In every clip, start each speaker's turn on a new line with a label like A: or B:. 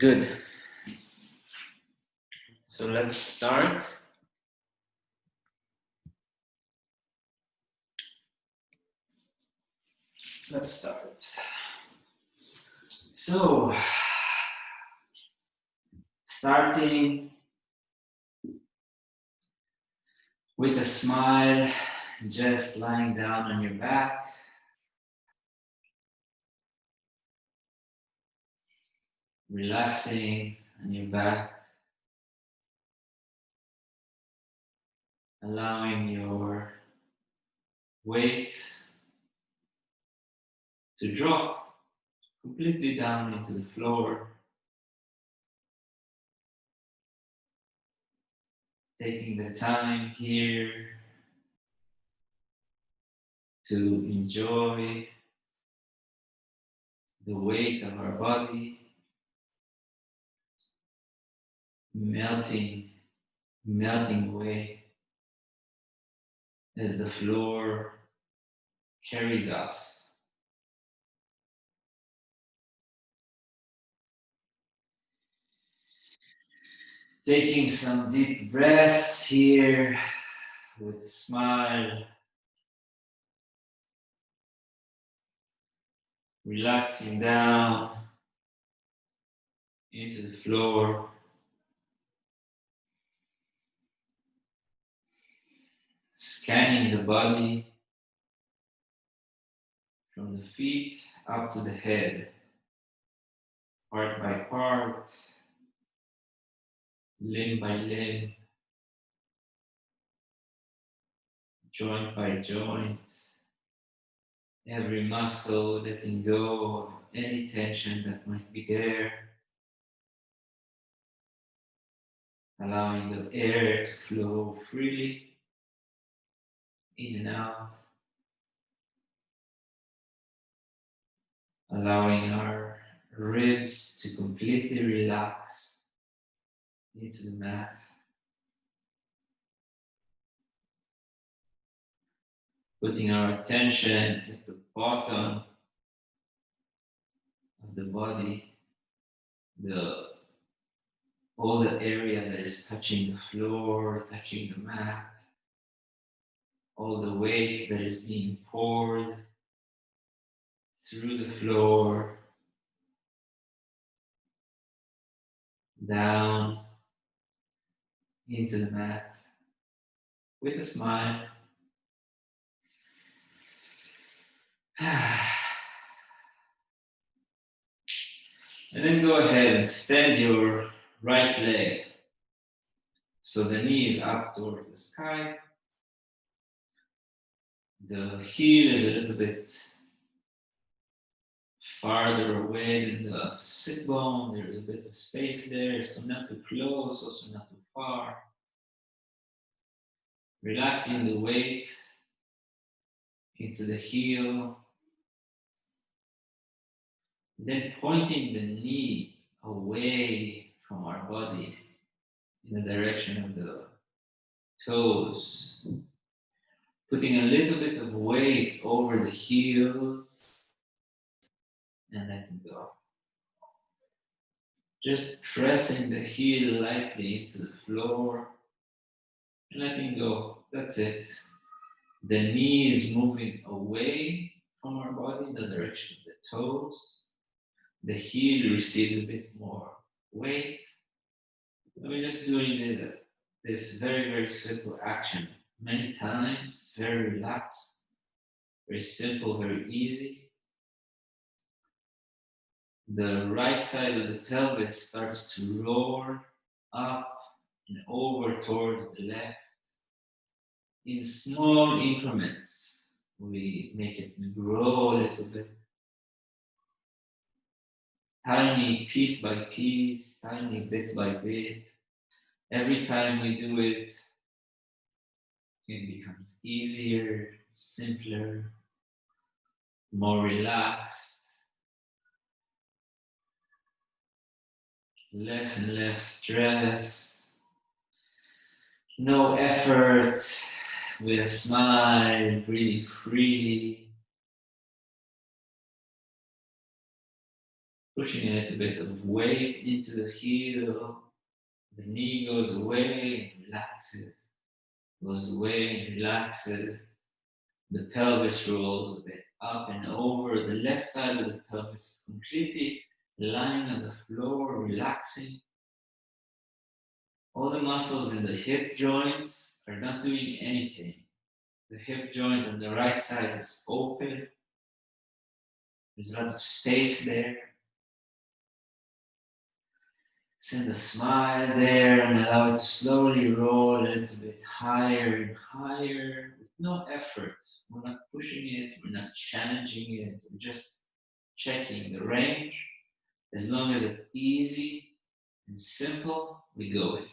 A: Good. So let's start. So, starting with a smile, just lying down on your back. Relaxing on your back. Allowing your weight to drop completely down into the floor. Taking the time here to enjoy the weight of our body melting away as the floor carries us. Taking some deep breaths here with a smile. Relaxing down into the floor. Scanning the body from the feet up to the head, part by part, limb by limb, joint by joint, every muscle letting go of any tension that might be there, allowing the air to flow freely in and out, allowing our ribs to completely relax into the mat. Putting our attention at the bottom of the body, all the area that is touching the floor, touching the mat, all the weight that is being poured through the floor, down into the mat with a smile. And then go ahead and stand your right leg so the knee is up towards the sky. The heel is a little bit farther away than the sit bone. There's a bit of space there, so not too close, also not too far. Relaxing the weight into the heel. Then pointing the knee away from our body in the direction of the toes. Putting a little bit of weight over the heels and letting go. Just pressing the heel lightly into the floor and letting go. That's it. The knee is moving away from our body in the direction of the toes. The heel receives a bit more weight. And we're just doing this very, very simple action many times, very relaxed, very simple, very easy. The right side of the pelvis starts to roar up and over towards the left. In small increments, we make it grow a little bit. Tiny piece by piece, tiny bit by bit. Every time we do it, it becomes easier, simpler, more relaxed, less and less stress, no effort, with a smile, breathing freely. pushing a little bit of weight into the heel. The knee goes away and relaxes, goes away and relaxes. The pelvis rolls a bit up and over. The left side of the pelvis is completely lying on the floor, relaxing. All the muscles in the hip joints are not doing anything. The hip joint on the right side is open. There's a lot of space there. Send a smile there and allow it to slowly roll a little bit higher and higher with no effort. We're not pushing it, we're not challenging it, we're just checking the range. As long as it's easy and simple, we go with it.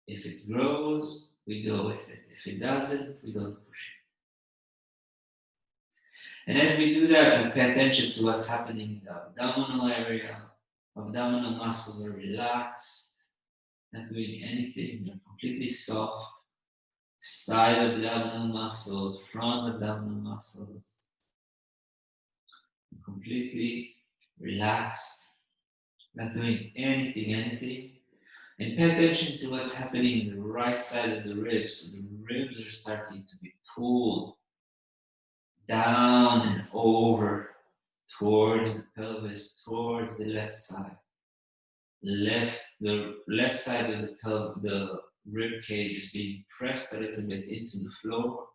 A: If it grows, we go with it. If it doesn't, we don't push it. And as we do that, we pay attention to what's happening in the abdominal area. Abdominal muscles are relaxed, not doing anything, they're completely soft. Side abdominal muscles, front abdominal muscles, completely relaxed, not doing anything. And pay attention to what's happening in the right side of the ribs. So the ribs are starting to be pulled down and over towards the pelvis, towards the left side. The left side of the rib cage is being pressed a little bit into the floor.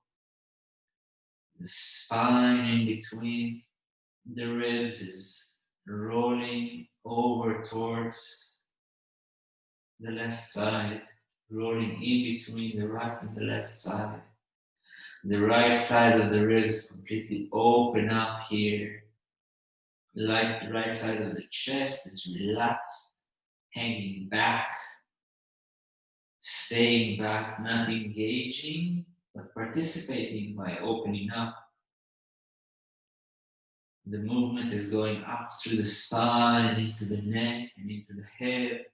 A: The spine in between the ribs is rolling over towards the left side, rolling in between the right and the left side. The right side of the ribs completely open up here. Like the right side of the chest is relaxed, hanging back, staying back, not engaging, but participating by opening up. The movement is going up through the spine, into the neck, and into the head.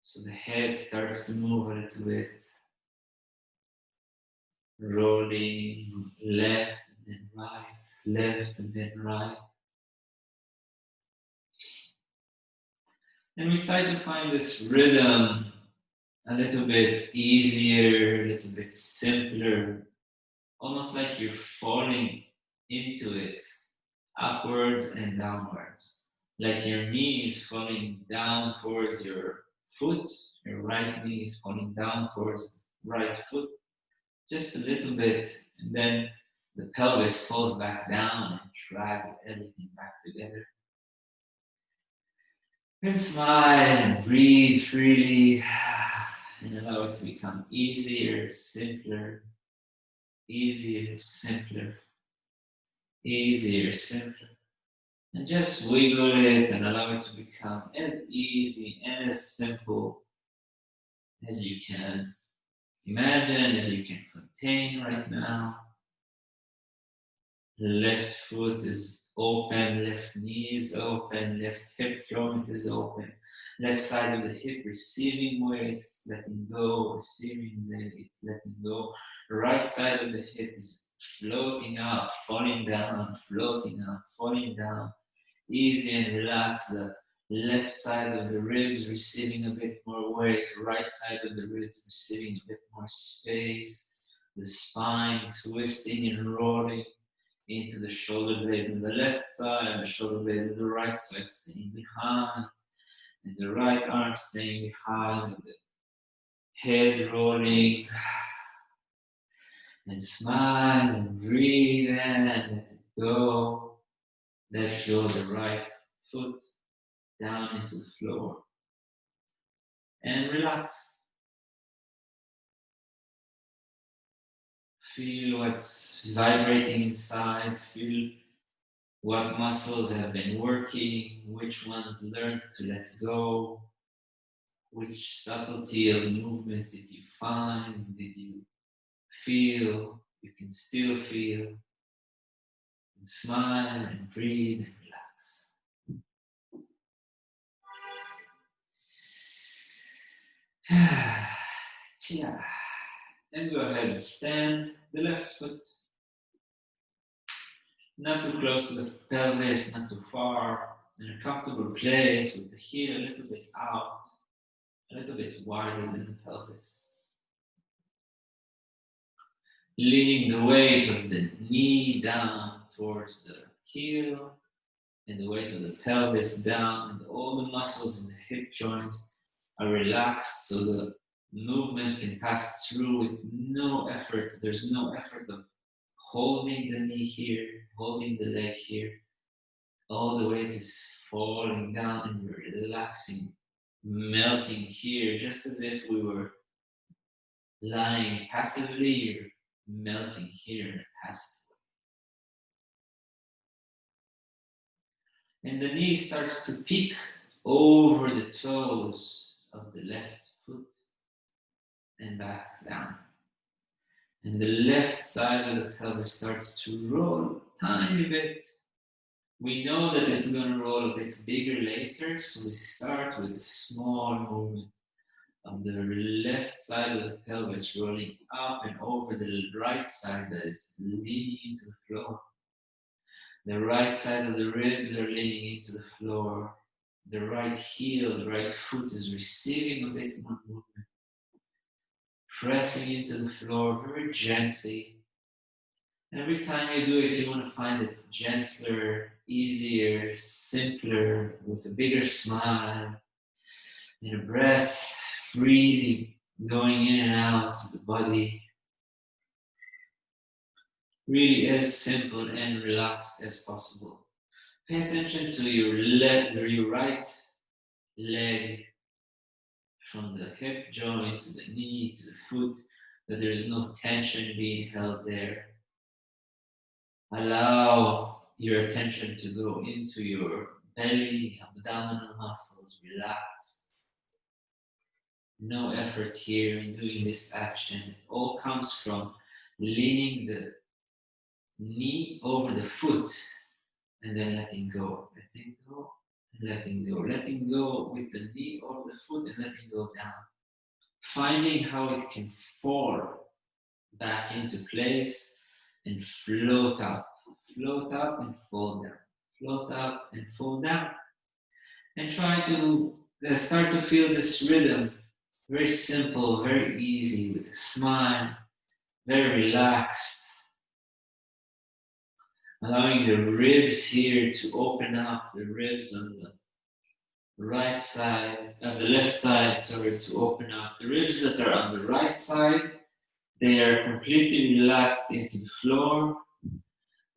A: So the head starts to move a little bit, rolling left and then right, left and then right. And we start to find this rhythm a little bit easier, a little bit simpler, almost like you're falling into it, upwards and downwards. Like your knee is falling down towards your foot, your right knee is falling down towards the right foot, just a little bit, and then the pelvis falls back down and drags everything back together. And smile and breathe freely and allow it to become easier, simpler, easier, simpler, easier, simpler. And just wiggle it and allow it to become as easy and as simple as you can imagine, as you can contain right now. Left foot is open, left knee is open, left hip joint is open, left side of the hip receiving weight, letting go, receiving weight, letting go. Right side of the hip is floating out, falling down, floating out, falling down. Easy and relaxed. The left side of the ribs receiving a bit more weight, right side of the ribs receiving a bit more space. The spine twisting and rolling into the shoulder blade on the left side, the shoulder blade on the right side staying behind, and the right arm staying behind, and the head rolling. And smile and breathe and let it go. Let go the right foot down into the floor. And relax. Feel what's vibrating inside. Feel what muscles have been working, which ones learned to let go, which subtlety of movement did you find, did you feel, you can still feel, and smile and breathe and relax. Tia. And go ahead and stand the left foot. Not too close to the pelvis, not too far. In a comfortable place with the heel a little bit out, a little bit wider than the pelvis. Leaning the weight of the knee down towards the heel and the weight of the pelvis down, and all the muscles in the hip joints are relaxed so the movement can pass through with no effort. There's no effort of holding the knee here, holding the leg here. All the weight is falling down and you're relaxing, melting here, just as if we were lying passively, you're melting here passively. And the knee starts to peek over the toes of the left foot and back down. And the left side of the pelvis starts to roll a tiny bit. We know that it's going to roll a bit bigger later, so we start with a small movement of the left side of the pelvis rolling up and over the right side that is leaning into the floor. The right side of the ribs are leaning into the floor. The right heel, the right foot is receiving a bit more movement. Pressing into the floor very gently. Every time you do it, you want to find it gentler, easier, simpler, with a bigger smile, and a breath freely going in and out of the body. Really as simple and relaxed as possible. Pay attention to your right leg, from the hip joint to the knee to the foot, that there's no tension being held there. Allow your attention to go into your belly, abdominal muscles, relaxed. No effort here in doing this action. It all comes from leaning the knee over the foot and then letting go, letting go, and letting go, letting go with the knee over the foot and letting go down. Finding how it can fall back into place and float up and fall down, float up and fall down. And try to start to feel this rhythm, very simple, very easy, with a smile, very relaxed. Allowing the ribs here to open up, the ribs on the right side, the left side, sorry, to open up. The ribs that are on the right side, they are completely relaxed into the floor.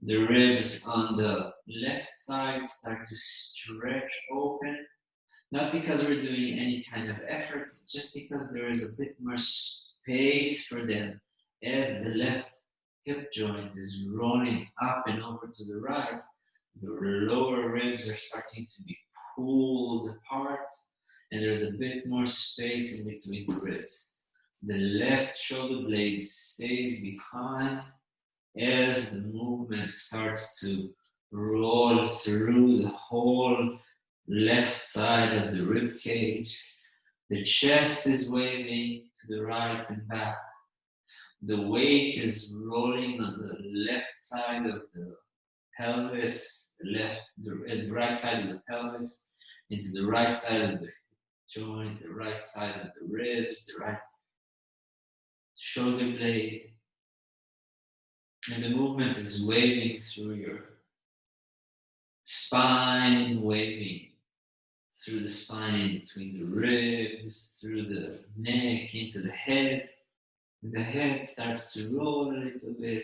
A: The ribs on the left side start to stretch open, not because we're doing any kind of effort, it's just because there is a bit more space for them as the left hip joint is rolling up and over to the right. The lower ribs are starting to be pulled apart, and there's a bit more space in between the ribs. The left shoulder blade stays behind as the movement starts to roll through the whole left side of the rib cage. The chest is waving to the right and back. The weight is rolling on the left side of the pelvis, the right side of the pelvis, into the right side of the joint, the right side of the ribs, the right shoulder blade. And the movement is waving through your spine, waving through the spine, between the ribs, through the neck, into the head. And the head starts to roll a little bit,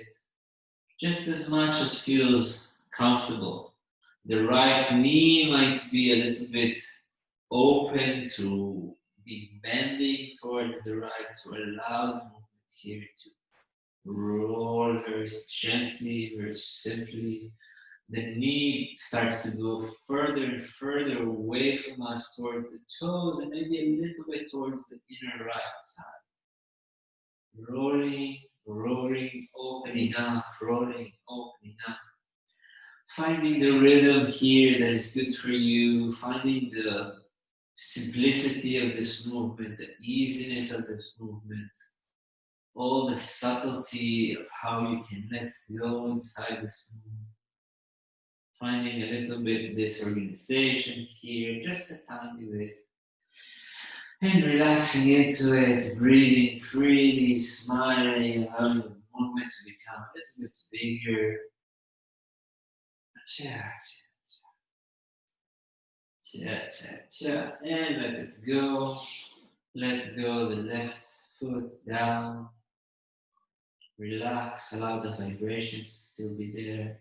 A: just as much as feels comfortable. The right knee might be a little bit open to be bending towards the right, to allow the movement here to roll very gently, very simply. The knee starts to go further and further away from us towards the toes and maybe a little bit towards the inner right side. Rolling, rolling, opening up, rolling, opening up. Finding the rhythm here that is good for you, finding the simplicity of this movement, the easiness of this movement, all the subtlety of how you can let go inside this movement. Finding a little bit this organization here, just a tiny bit. And relaxing into it, breathing freely, smiling, allowing the movement to become a little bit bigger. Cha, cha, cha, cha. And let it go. Let go the left foot down. Relax, allow the vibrations to still be there.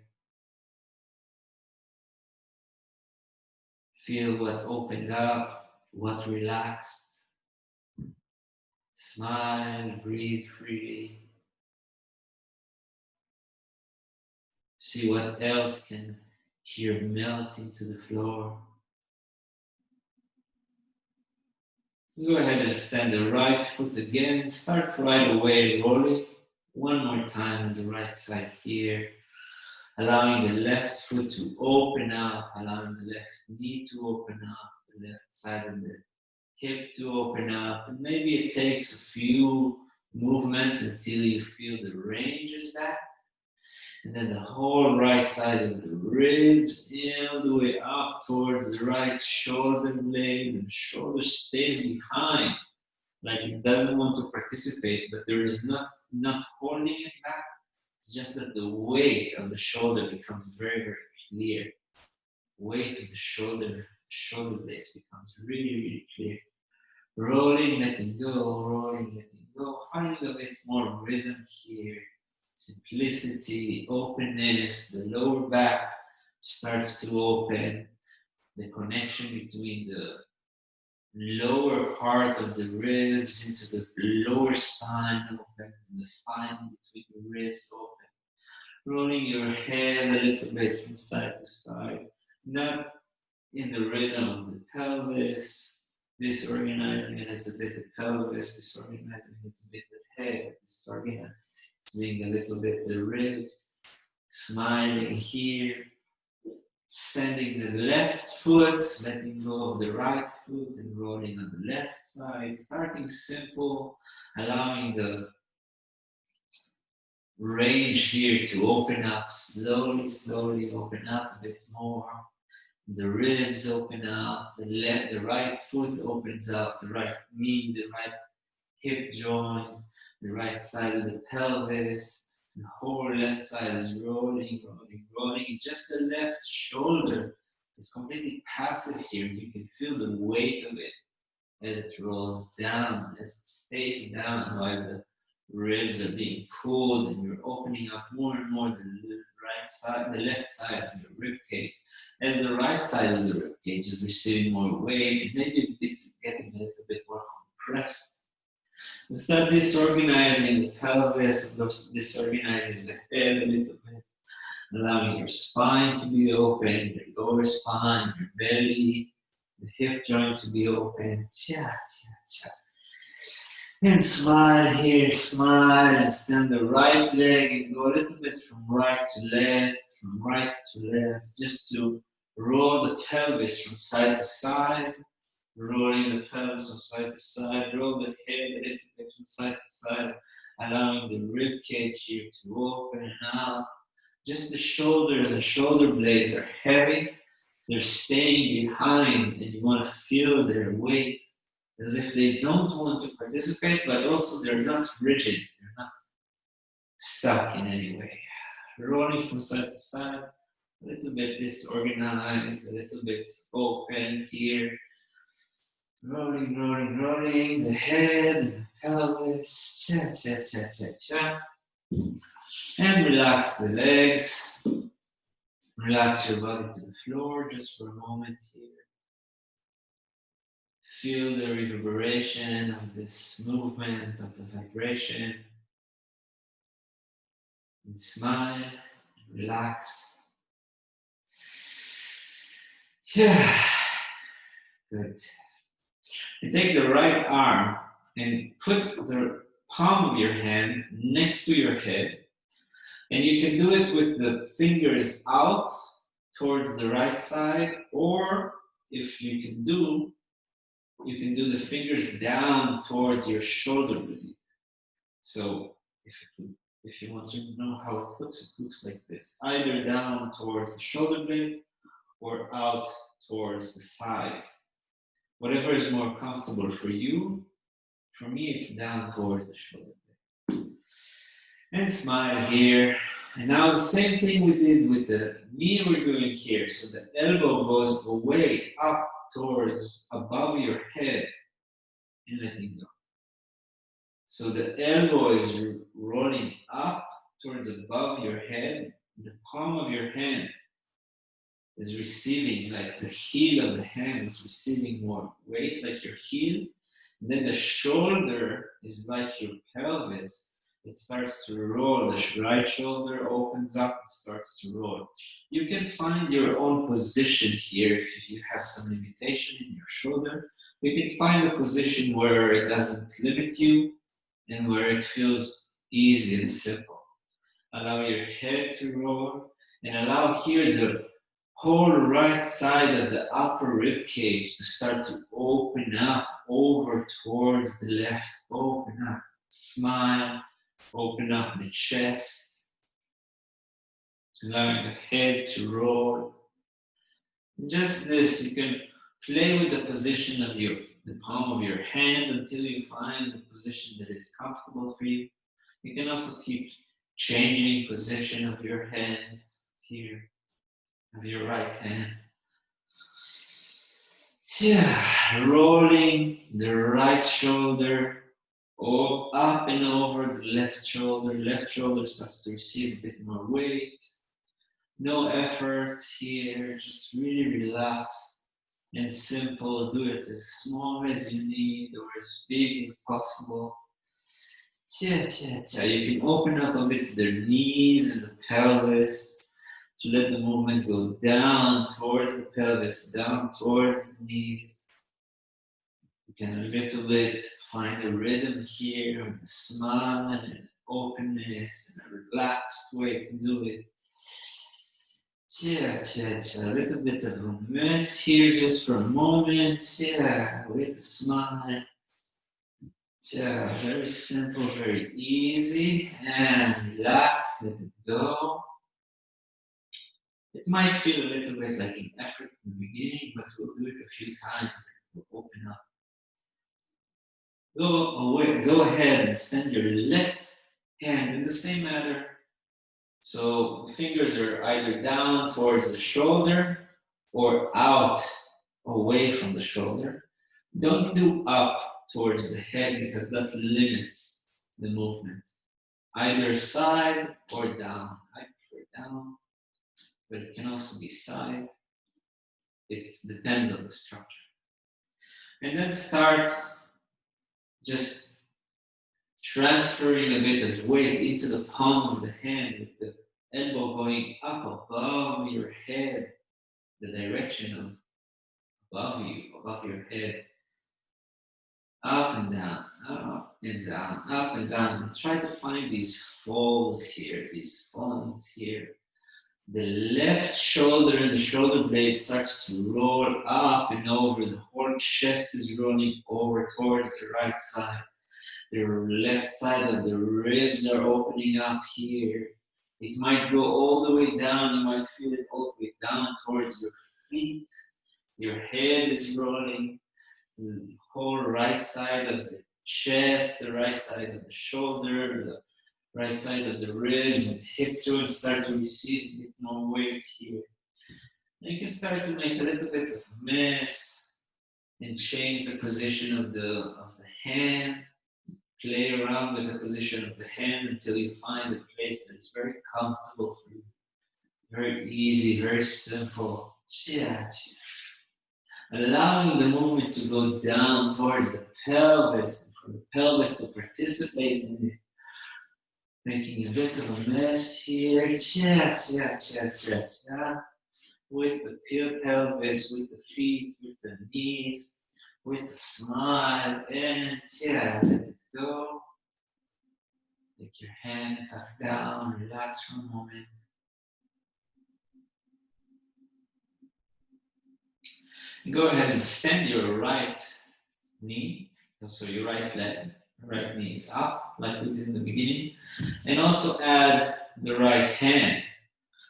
A: Feel what opened up, what relaxed. Smile, breathe freely. See what else can here melt into the floor. Go ahead and stand the right foot again. Start right away rolling. One more time on the right side here. Allowing the left foot to open up, allowing the left knee to open up, the left side of the hip to open up. And maybe it takes a few movements until you feel the range is back. And then the whole right side of the ribs, all the way up towards the right shoulder blade. And the shoulder stays behind, like it doesn't want to participate, but there is not holding it back. It's just that the weight of the shoulder becomes very, very clear. Weight of the shoulder blades becomes really, really clear. Rolling, letting go, rolling, letting go. Finding a bit more rhythm here. Simplicity, openness, the lower back starts to open. The connection between the lower part of the ribs into the lower spine opens, and the spine between the ribs open. Rolling your head a little bit from side to side, not in the rhythm of the pelvis, disorganizing a little bit the pelvis, disorganizing a little bit the head, disorganizing a little bit the ribs, smiling here, standing the left foot, letting go of the right foot and rolling on the left side, starting simple, allowing the range here to open up slowly, slowly open up a bit more. The ribs open up, the right foot opens up, the right knee, the right hip joint, the right side of the pelvis, the whole left side is rolling, rolling, rolling. It's just the left shoulder is completely passive here. You can feel the weight of it as it rolls down, as it stays down while the ribs are being pulled and you're opening up more and more the left side of your rib cage. As the right side of the rib cage is receiving more weight, it may be getting a little bit more compressed. Start disorganizing the pelvis, disorganizing the head a little bit, allowing your spine to be open, your lower spine, your belly, the hip joint to be open. Cha, cha, cha. And smile here, smile, and stand the right leg and go a little bit from right to left, just to roll the pelvis from side to side, rolling the pelvis from side to side, roll the head a little bit from side to side, allowing the rib cage here to open and out. Just the shoulders and shoulder blades are heavy, they're staying behind, and you want to feel their weight as if they don't want to participate, but also they're not rigid, they're not stuck in any way. Rolling from side to side, a little bit disorganized, a little bit open here. Rolling, rolling, rolling, the head and the pelvis, cha, cha, cha, cha, cha. And relax the legs. Relax your body to the floor just for a moment here. Feel the reverberation of this movement, of the vibration. And smile, relax. Yeah, good. You take the right arm and put the palm of your hand next to your head. And you can do it with the fingers out towards the right side, or if you can do the fingers down towards your shoulder blade. So if If you want to know how it looks like this. Either down towards the shoulder blade or out towards the side. Whatever is more comfortable for you. For me, it's down towards the shoulder blade. And smile here. And now the same thing we did with the knee we're doing here. So the elbow goes away, up towards above your head and letting go. So the elbow is rolling up towards above your head. The palm of your hand is receiving, like the heel of the hand is receiving more weight, like your heel. And then the shoulder is like your pelvis. It starts to roll. The right shoulder opens up and starts to roll. You can find your own position here if you have some limitation in your shoulder. You can find a position where it doesn't limit you and where it feels easy and simple. Allow your head to roll and allow here the whole right side of the upper rib cage to start to open up over towards the left. Open up. Smile. Open up the chest. Allowing the head to roll. And just this, you can play with the position of the palm of your hand until you find the position that is comfortable for you. You can also keep changing position of your hands here, of your right hand. Yeah, rolling the right shoulder up and over the left shoulder. Left shoulder starts to receive a bit more weight. No effort here, just really relaxed and simple. Do it as small as you need or as big as possible. You can open up a bit their knees and the pelvis to let the movement go down towards the pelvis, down towards the knees. You can a little bit find a rhythm here with a smile and an openness and a relaxed way to do it. A little bit of a mess here just for a moment. With a smile. Very simple, very easy, and relax, let it go. It might feel a little bit like an effort in the beginning, but we'll do it a few times and we'll open up. Go ahead and stand your left hand in the same manner. So the fingers are either down towards the shoulder or out away from the shoulder. Don't do up towards the head because that limits the movement. Either side or down. I prefer down, but it can also be side. It depends on the structure. And then start just transferring a bit of weight into the palm of the hand with the elbow going up above your head, the direction of above you, above your head. Up and down, up and down, up and down. And try to find these folds here, these folds here. The left shoulder and the shoulder blade starts to roll up and over. The whole chest is rolling over towards the right side. The left side of the ribs are opening up here. It might go all the way down. You might feel it all the way down towards your feet. Your head is rolling. The whole right side of the chest, the right side of the shoulder, the right side of the ribs and hip joints start to receive a bit more weight here. And you can start to make a little bit of a mess and change the position of the hand. Play around with the position of the hand until you find a place that is very comfortable for you. Very easy, very simple. Allowing the movement to go down towards the pelvis, for the pelvis to participate in it. Making a bit of a mess here. With the pelvis, with the feet, with the knees, with a smile, and let it go. Take your hand back down, relax for a moment. And go ahead and stand your right knee, so your right leg, Right knee is up, like we did in the beginning. And also add the right hand.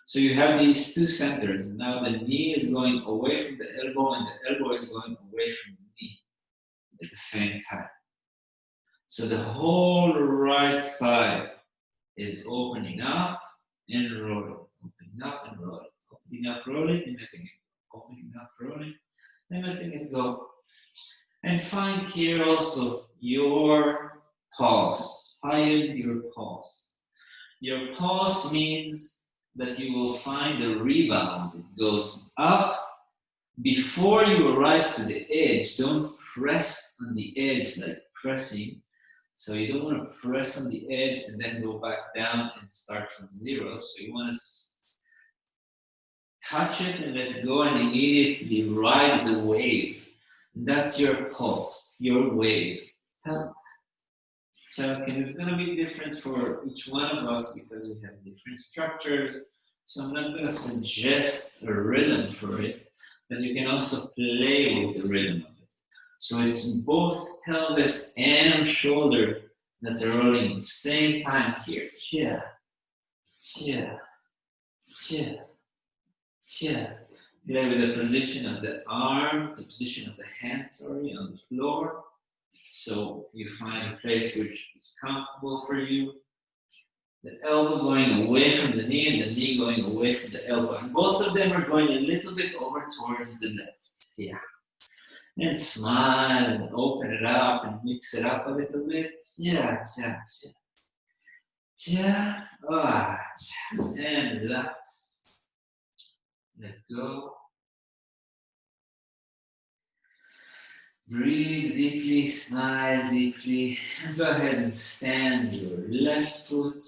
A: So you have these two centers. Now the knee is going away from the elbow and the elbow is going away from the knee at the same time. So the whole right side is opening up and rolling, opening up and rolling, opening up, rolling, and letting it go, opening up, rolling, and letting it go. And find here also your pulse. Find your pulse. Your pulse means that you will find a rebound. It goes up before you arrive to the edge. Don't press on the edge like pressing. So you don't want to press on the edge and then go back down and start from zero. So you want to touch it and let go and immediately ride the wave. That's your pulse, your wave. And it's going to be different for each one of us because we have different structures. So I'm not going to suggest a rhythm for it, but you can also play with the rhythm of it. So it's both pelvis and shoulder that are rolling at the same time here. Chia, chia, chia, chia. Play with the position of the arm, the position of the hand, on the floor. So you find a place which is comfortable for you. The elbow going away from the knee and the knee going away from the elbow. And both of them are going a little bit over towards the left. Yeah. And smile and open it up and mix it up a little bit. Yeah, yeah, yeah. Yeah. Ah, and relax. Let go. Breathe deeply, smile deeply, and go ahead and stand your left foot,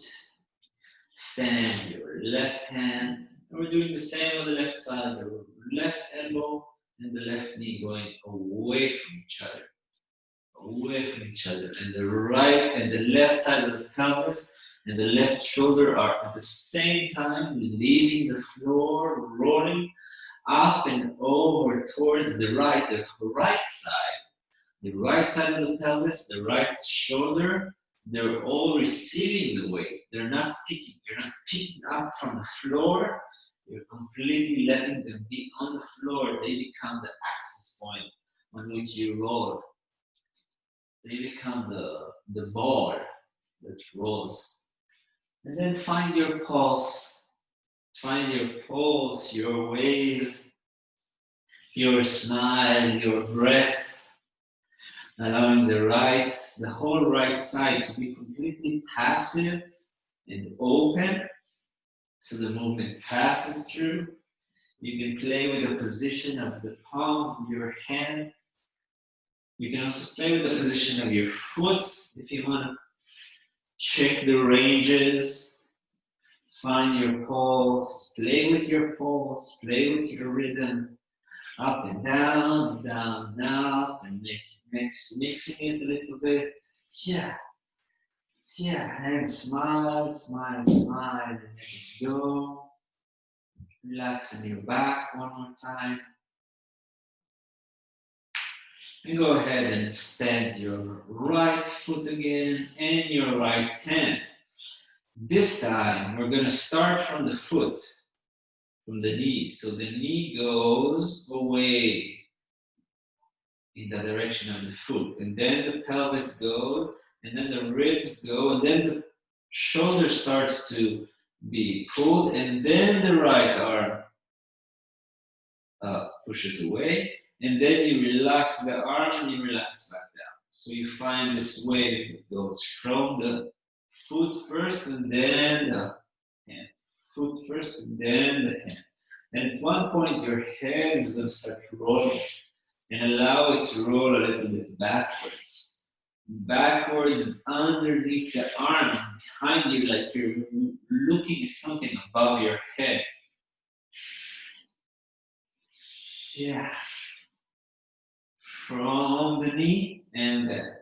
A: stand your left hand. And we're doing the same on the left side, the left elbow and the left knee going away from each other, away from each other. And the right and the left side of the pelvis and the left shoulder are at the same time leaving the floor, rolling up and over towards the right side. The right side of the pelvis, the right shoulder, they're all receiving the weight. They're not picking. You're not picking up from the floor. You're completely letting them be on the floor. They become the access point on which you roll. They become the ball that rolls. And then find your pulse. Find your pulse, your wave, your smile, your breath. Allowing the whole right side to be completely passive and open, so the movement passes through. You can play with the position of the palm of your hand. You can also play with the position of your foot if you want to check the ranges. Find your pulse, play with your pulse, play with your rhythm. Up and down, up, and mixing it a little bit. Yeah. Yeah, and smile, smile, smile, and let it go. Relax on your back one more time. And go ahead and stand your right foot again and your right hand. This time, we're going to start from the foot, from the knee. So the knee goes away in the direction of the foot. And then the pelvis goes, and then the ribs go, and then the shoulder starts to be pulled, and then the right arm pushes away, and then you relax the arm and you relax back down. So you find this wave that goes from the foot first and then the hand. Foot first and then the hand. And at one point your head is going to start rolling, and allow it to roll a little bit backwards. Backwards and underneath the arm and behind you, like you're looking at something above your head. Yeah. From the knee and then.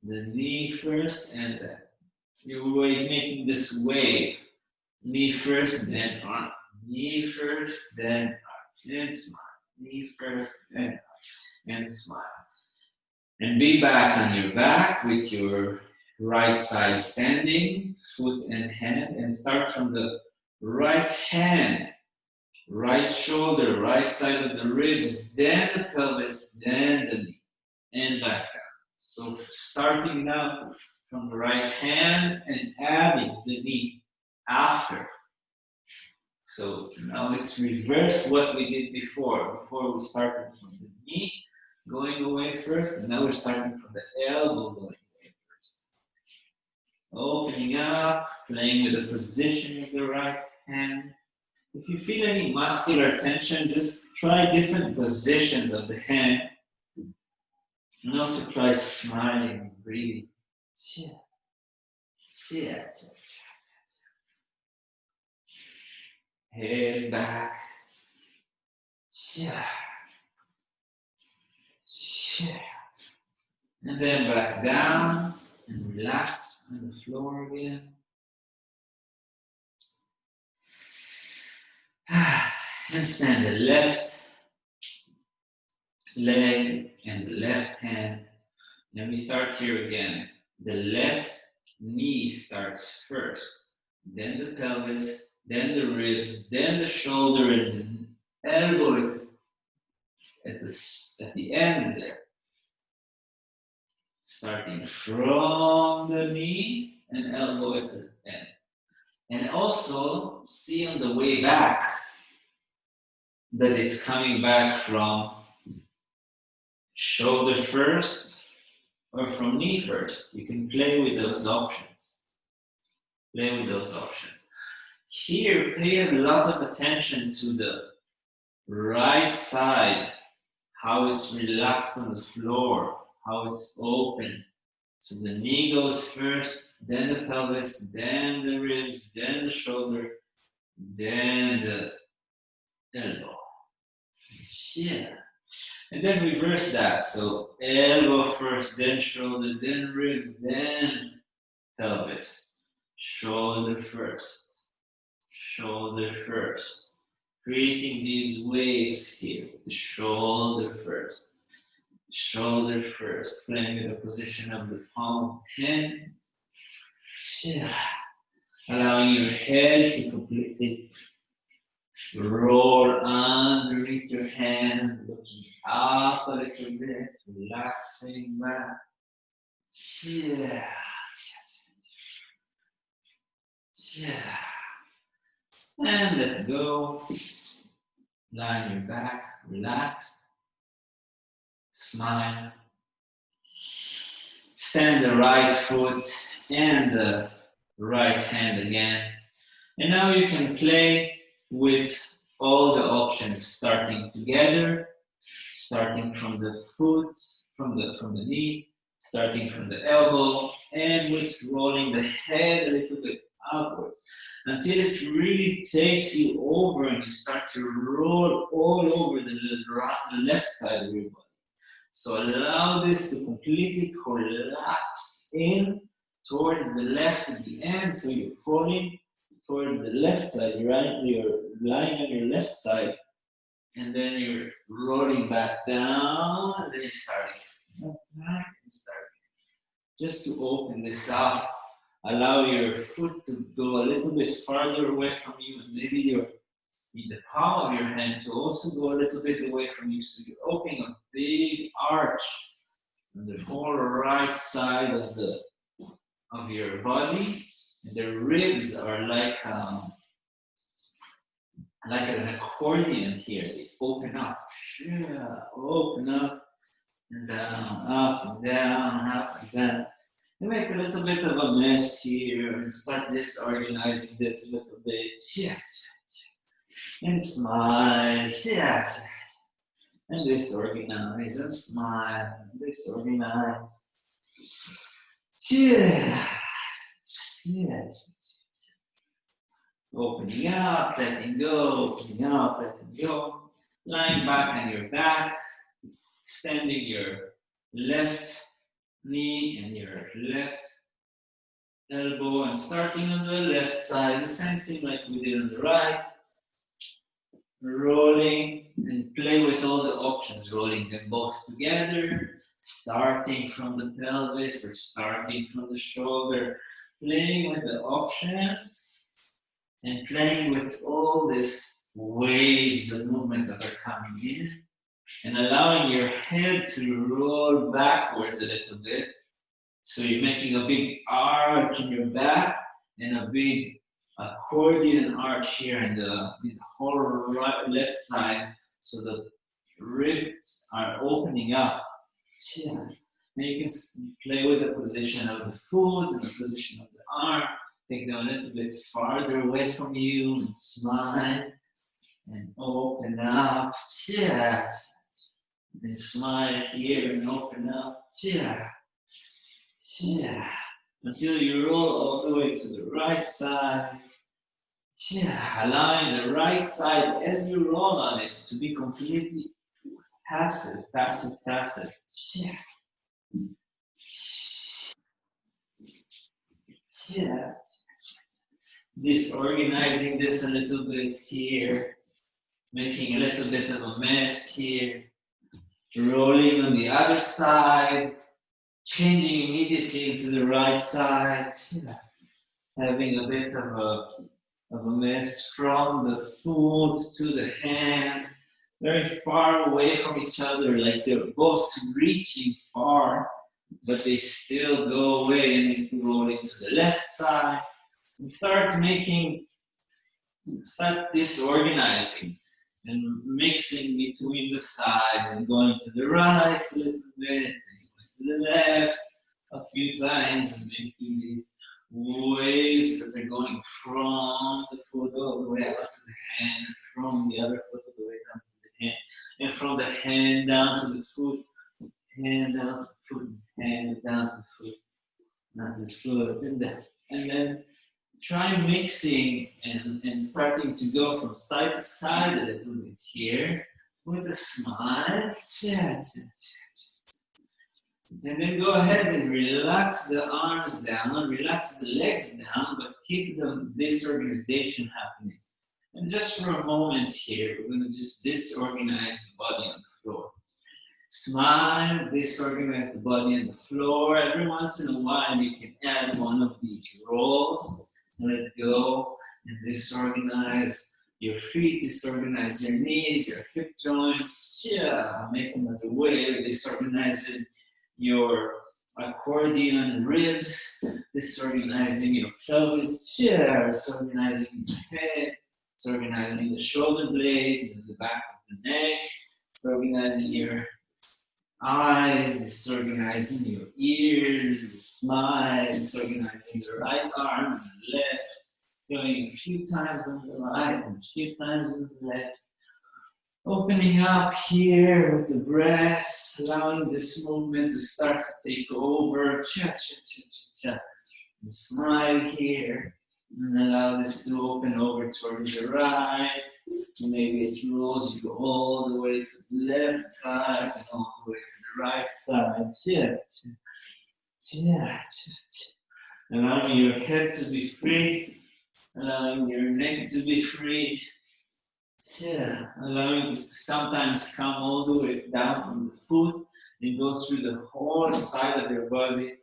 A: The knee first and then. You're making this wave. Knee first, then arm. Knee first, then arm. And smile. Knee first, then arm. And smile. And be back on your back with your right side standing, foot and hand, and start from the right hand, right shoulder, right side of the ribs, then the pelvis, then the knee, and back down. So starting now from the right hand and adding the knee after. So now it's reversed what we did before. Before we started from the knee, going away first, and now we're starting from the elbow going away first. Opening up, playing with the position of the right hand. If you feel any muscular tension, just try different positions of the hand. And also try smiling and breathing. Head back. And then back down and relax on the floor again. And stand the left leg and the left hand. And we start here again. The left knee starts first, then the pelvis, then the ribs, then the shoulder and the elbow at the end there. Starting from the knee and elbow at the end. And also see on the way back that it's coming back from shoulder first or from knee first. You can play with those options. Play with those options. Here, pay a lot of attention to the right side, how it's relaxed on the floor, how it's open. So the knee goes first, then the pelvis, then the ribs, then the shoulder, then the elbow. Yeah. And then reverse that. So elbow first, then shoulder, then ribs, then pelvis. Shoulder first. Shoulder first. Creating these waves here. The shoulder first. Shoulder first. Playing with the position of the palm of the hand. Yeah. Allowing your head to completely roll underneath your hand, looking up a little bit, relaxing back. Yeah. Yeah. And let go. Lie on your back, relaxed. Smile. Stand the right foot and the right hand again. And now you can play with all the options, starting together, starting from the foot, from the knee, starting from the elbow, and with rolling the head a little bit upwards until it really takes you over and you start to roll all over the left side of your body. So allow this to completely collapse in towards the left at the end, so you're falling towards the left side, you're lying on your left side, and then you're rolling back down, and then you're starting back and starting. Just to open this up, allow your foot to go a little bit farther away from you, and maybe the palm of your hand to also go a little bit away from you, so you're opening a big arch on the whole right side of your body. And the ribs are like an accordion here. They open up, open up and down, up and down, up and down. You make a little bit of a mess here and start disorganizing this a little bit. And smile. And disorganize and smile. And disorganize. Opening up, letting go, opening up, letting go. Lying back on your back, extending your left knee and your left elbow, and starting on the left side, the same thing like we did on the right. rolling, and play with all the options, rolling them both together, starting from the pelvis or starting from the shoulder, playing with the options and playing with all these waves of movement that are coming in and allowing your head to roll backwards a little bit. So you're making a big arch in your back and a big accordion arch here in the whole left side. So the ribs are opening up. Yeah. And you can play with the position of the foot and the position of the arm. Take them a little bit farther away from you and smile and open up. Yeah. And smile here and open up. Yeah. Yeah. Until you roll all the way to the right side. Yeah. Allowing the right side as you roll on it to be completely passive, passive, passive. Yeah. Yeah. Disorganizing this a little bit here. Making a little bit of a mess here. Rolling on the other side. Changing immediately into the right side. Yeah. Having a bit of a mess from the foot to the hand. Very far away from each other, like they're both reaching far, but they still go away and you can roll into the left side and start disorganizing and mixing between the sides and going to the right a little bit and going to the left a few times and making these waves that are going from the foot all the way up to the hand, from the other foot all the way down to the hand, and from the hand down to the foot, hand down to the foot, hand down to the foot, down to the foot, and then try mixing and starting to go from side to side a little bit here with a smile. And then go ahead and relax the arms down, relax the legs down, but keep the disorganization happening. And just for a moment here, we're going to just disorganize the body on the floor. Smile, disorganize the body on the floor. Every once in a while, you can add one of these rolls. Let go and disorganize your feet, disorganize your knees, your hip joints. Yeah, make another wave, disorganizing your accordion ribs, disorganizing your pelvis, disorganizing your head, disorganizing the shoulder blades and the back of the neck, disorganizing your eyes, disorganizing your ears, your smile, disorganizing the right arm and the left, going a few times on the right and a few times on the left. Opening up here with the breath, allowing this movement to start to take over. And smile here, and allow this to open over towards the right. And maybe it rolls you all the way to the left side and all the way to the right side. Allowing your head to be free, allowing your neck to be free. Allowing this to sometimes come all the way down from the foot and go through the whole side of your body,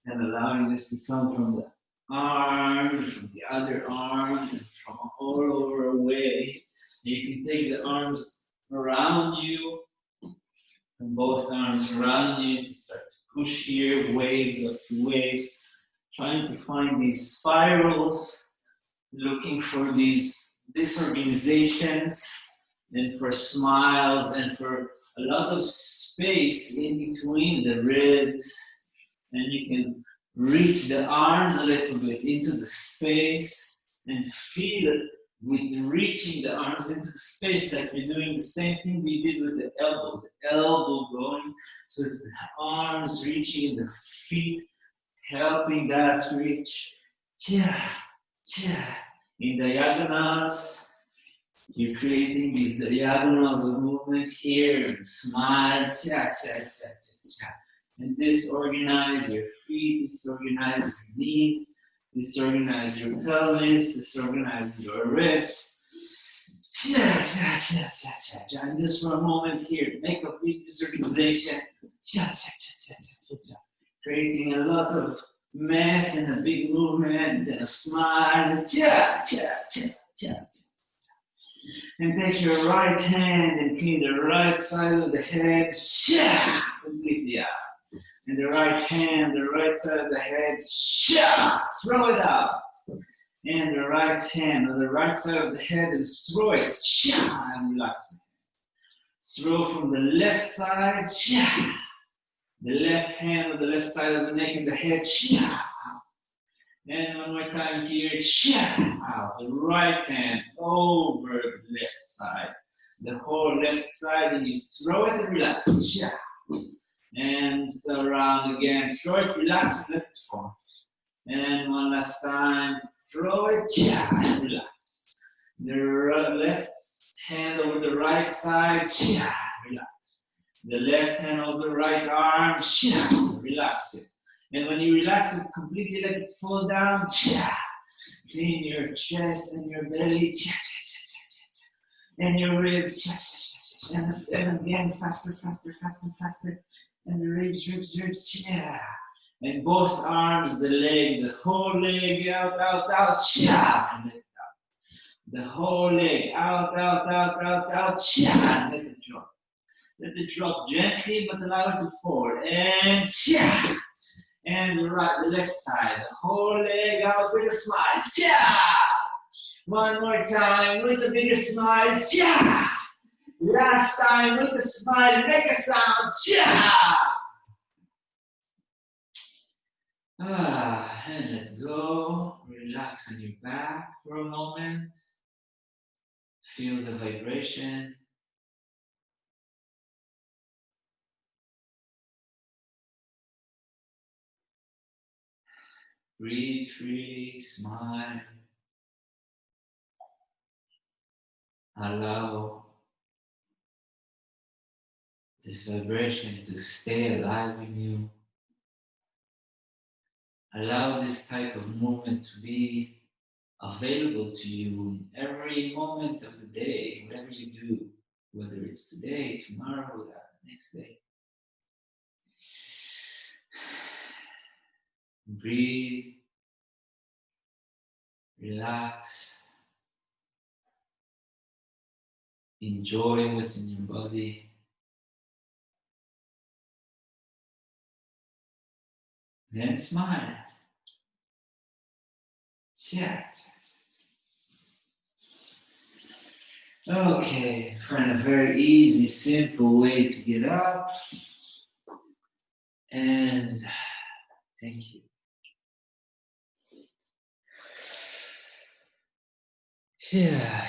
A: and allowing this to come from the arm, from the other arm, and from all over away. You can take the arms around you, and both arms around you to start to push here, waves after waves, trying to find these spirals, looking for these disorganizations and for smiles and for a lot of space in between the ribs. And you can reach the arms a little bit into the space and feel it with reaching the arms into the space, like you're doing the same thing we did with the elbow going. So it's the arms reaching the feet, helping that reach. In diagonals, you're creating these diagonals of movement here and smile, and disorganize your feet, disorganize your knees, Disorganize your pelvis, disorganize your ribs. And just for a moment here, make a big disorganization. Creating a lot of mess and a big movement and a smile. And take your right hand and clean the right side of the head. Completely out. And the right hand, the right side of the head. Throw it out. And the right hand on the right side of the head and throw it. And relax it. Throw from the left side. The left hand on the left side of the neck and the head. And one more time here. Out. The right hand over the left side. The whole left side, and you throw it and relax. And so around again. Throw it, relax, and let it fall. And one last time. Throw it, and relax. The left hand over the right side, relax. The left hand over the right arm, relax it. And when you relax it completely, let it fall down, clean your chest and your belly, and your ribs, and again, faster, faster, faster, faster. And the ribs, and both arms, the leg, the whole leg, out, and let it out. The whole leg, out, and let it drop. Let it drop gently, but allow it to fall. And the left side, the whole leg out with a smile. One more time with a bigger smile. Last time with a smile, make a sound. And let go. Relax on your back for a moment. Feel the vibration. Breathe freely, smile. Allow this vibration to stay alive in you. Allow this type of movement to be available to you in every moment of the day, whatever you do, whether it's today, tomorrow, or the next day. Breathe, relax, enjoy what's in your body. Then smile. Okay, find a very easy, simple way to get up. And thank you. Yeah.